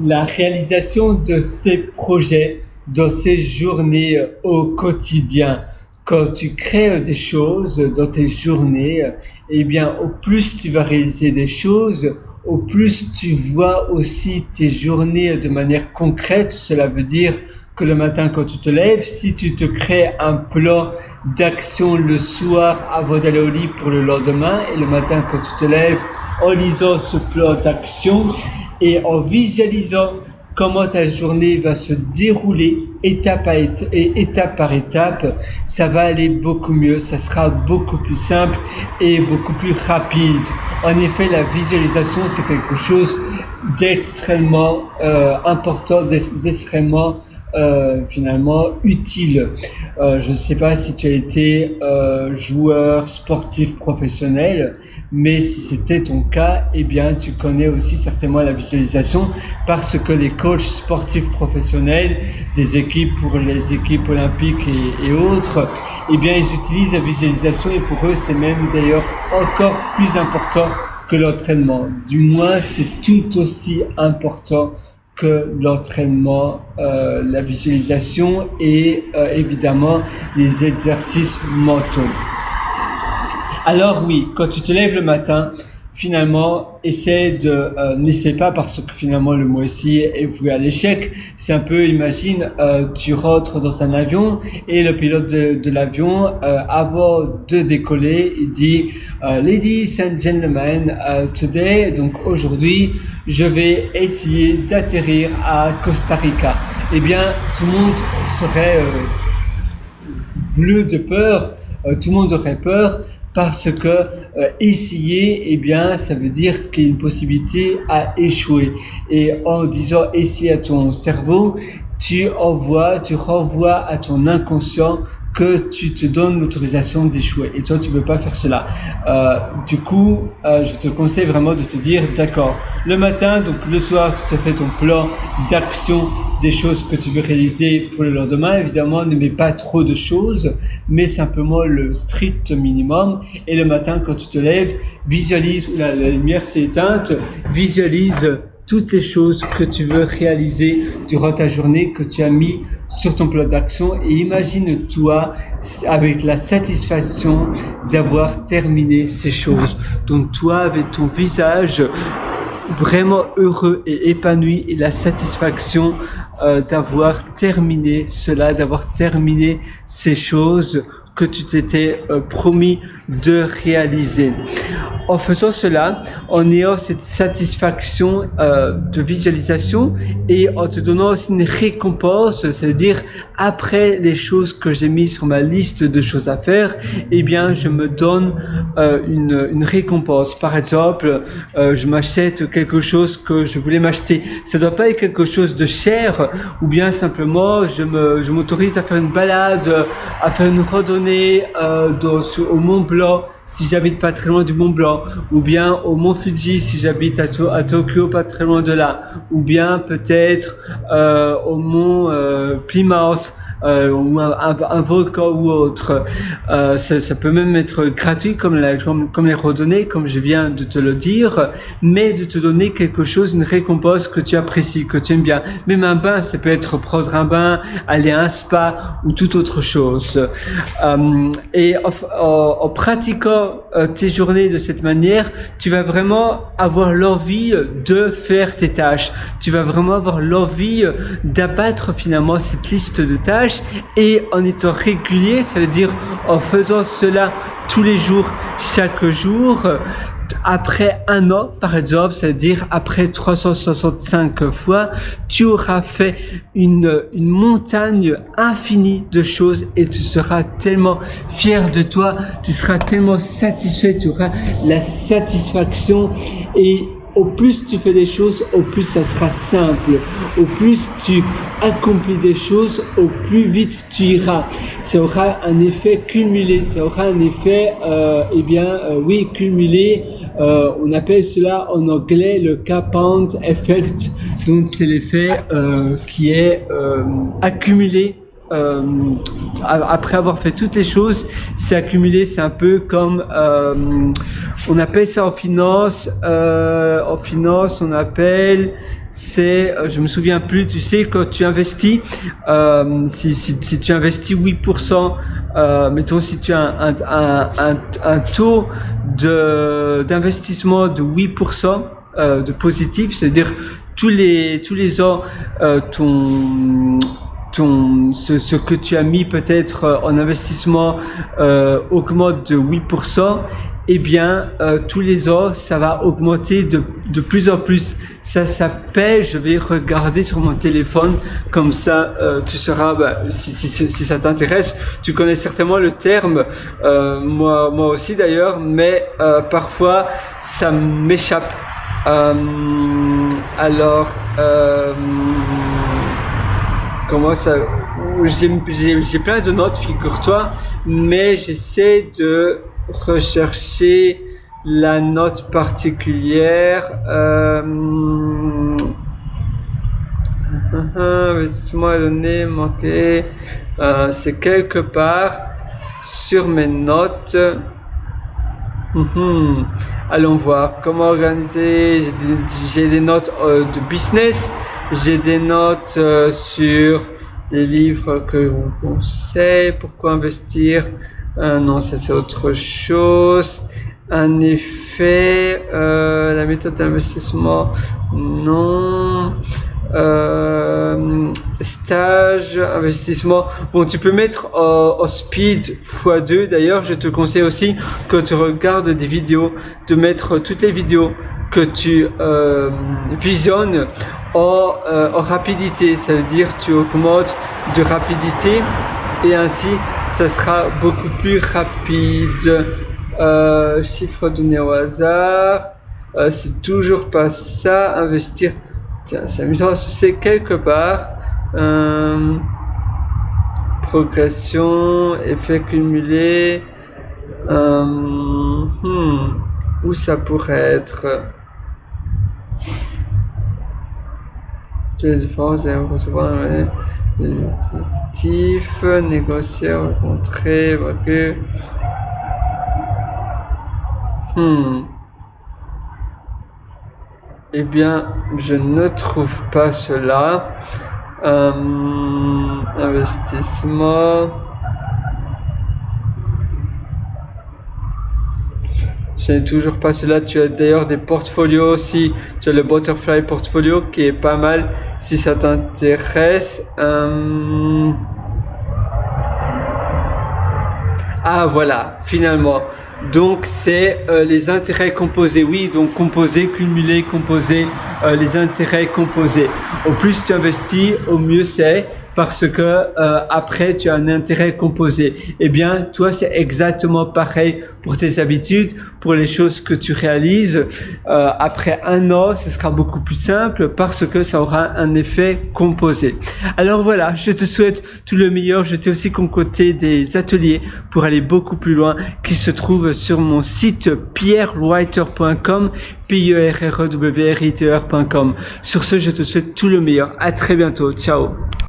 la réalisation de ces projets, dans ces journées au quotidien. Quand tu crées des choses dans tes journées, eh bien, au plus tu vas réaliser des choses, au plus tu vois aussi tes journées de manière concrète. Cela veut dire que le matin quand tu te lèves, si tu te crées un plan d'action le soir avant d'aller au lit pour le lendemain, et le matin quand tu te lèves en lisant ce plan d'action et en visualisant comment ta journée va se dérouler étape par étape, ça va aller beaucoup mieux, ça sera beaucoup plus simple et beaucoup plus rapide. En effet, la visualisation, c'est quelque chose d'extrêmement important, d'extrêmement finalement utile. Je ne sais pas si tu as été joueur sportif professionnel, mais si c'était ton cas, eh bien, tu connais aussi certainement la visualisation parce que les coachs sportifs professionnels des équipes pour les équipes olympiques et autres, eh bien, ils utilisent la visualisation et pour eux, c'est même d'ailleurs encore plus important que l'entraînement. Du moins, c'est tout aussi important que l'entraînement, la visualisation et évidemment les exercices mentaux. Alors oui, quand tu te lèves le matin, finalement, n'essaie pas parce que finalement le mot ici est voué à l'échec. C'est un peu, imagine, tu rentres dans un avion et le pilote de l'avion, avant de décoller, il dit Ladies and gentlemen, today, donc aujourd'hui, je vais essayer d'atterrir à Costa Rica. Eh bien, tout le monde serait bleu de peur, tout le monde aurait peur. Parce que essayer, eh bien, ça veut dire qu'il y a une possibilité à échouer. Et en disant essayer à ton cerveau, tu renvoies à ton inconscient que tu te donnes l'autorisation d'échouer. Et toi, tu ne veux pas faire cela. Du coup, je te conseille vraiment de te dire, d'accord, le matin, donc le soir, tu te fais ton plan d'action des choses que tu veux réaliser pour le lendemain. Évidemment, ne mets pas trop de choses, mais simplement le strict minimum. Et le matin, quand tu te lèves, visualise, la lumière s'est éteinte, visualise toutes les choses que tu veux réaliser durant ta journée, que tu as mis sur ton plan d'action et imagine-toi avec la satisfaction d'avoir terminé ces choses. Donc toi, avec ton visage vraiment heureux et épanoui et la satisfaction d'avoir terminé cela, d'avoir terminé ces choses que tu t'étais promis de réaliser. En faisant cela, en ayant cette satisfaction de visualisation et en te donnant aussi une récompense, c'est-à-dire après les choses que j'ai mises sur ma liste de choses à faire, eh bien je me donne une récompense. Par exemple, je m'achète quelque chose que je voulais m'acheter. Ça doit pas être quelque chose de cher, ou bien simplement je m'autorise à faire une balade, à faire une randonnée au Mont Blanc si j'habite pas très loin du Mont Blanc, ou bien au Mont Fuji si j'habite à Tokyo pas très loin de là, ou bien peut-être au Mont Plymouth, ou un volcan ou autre. Ça peut même être gratuit comme les randonnées, comme je viens de te le dire, mais de te donner quelque chose, une récompense que tu apprécies, que tu aimes bien. Même un bain, ça peut être prendre un bain, aller à un spa ou toute autre chose. Et en pratiquant tes journées de cette manière, tu vas vraiment avoir l'envie de faire tes tâches. Tu vas vraiment avoir l'envie d'abattre finalement cette liste de tâches et en étant régulier, ça veut dire en faisant cela tous les jours, chaque jour, après un an, par exemple, c'est-à-dire après 365 fois, tu auras fait une montagne infinie de choses et tu seras tellement fier de toi, tu seras tellement satisfait, tu auras la satisfaction et au plus tu fais des choses, au plus ça sera simple. Au plus tu accomplis des choses, au plus vite tu iras. Ça aura un effet cumulé, ça aura un effet, cumulé. On appelle cela en anglais le compound effect. Donc c'est l'effet qui est accumulé. Après avoir fait toutes les choses, c'est accumulé, c'est un peu comme on appelle ça en finance on appelle c'est, je me souviens plus, tu sais, quand tu investis, si tu investis 8%, mettons si tu as un taux d'investissement de 8% de positif, c'est-à-dire tous les ans, ce que tu as mis peut-être en investissement augmente de 8%, eh bien tous les ans ça va augmenter de plus en plus. Ça s'appelle, je vais regarder sur mon téléphone, comme ça tu sauras, si ça t'intéresse, tu connais certainement le terme, moi aussi d'ailleurs, mais parfois ça m'échappe. Alors, comment ça? J'ai plein de notes, figure-toi, mais j'essaie de rechercher la note particulière. Investissement à donner, manqué. C'est quelque part sur mes notes. Allons voir comment organiser. J'ai des notes de business. J'ai des notes sur les livres que vous conseillez. Pourquoi investir? Non, ça c'est autre chose. Un effet, la méthode d'investissement, non. Stage, investissement. Bon, tu peux mettre au speed x2. D'ailleurs, je te conseille aussi, quand tu regardes des vidéos, de mettre toutes les vidéos que tu visionnes en rapidité. Ça veut dire tu augmentes de rapidité et ainsi ça sera beaucoup plus rapide. Chiffre donné au hasard, c'est toujours pas ça. Investir, tiens, c'est amusant, c'est quelque part. Progression, effet cumulé, où ça pourrait être? Les différences et recevoir un objectif, négocier, rencontrer, évacuer. Eh bien, je ne trouve pas cela. Investissement. Je n'ai toujours pas cela. Tu as d'ailleurs des portfolios aussi. Tu as le Butterfly Portfolio qui est pas mal si ça t'intéresse. Ah voilà, finalement. Donc c'est les intérêts composés, oui, donc composés, cumulés, composés, les intérêts composés. Au plus tu investis, au mieux c'est, parce que après tu as un intérêt composé. Eh bien, toi c'est exactement pareil pour tes habitudes, pour les choses que tu réalises. Après un an, ce sera beaucoup plus simple parce que ça aura un effet composé. Alors voilà, je te souhaite tout le meilleur. Je t'ai aussi concocté des ateliers pour aller beaucoup plus loin qui se trouvent sur mon site pierrewriter.com, pierrewriter.com. Sur ce, je te souhaite tout le meilleur. À très bientôt. Ciao.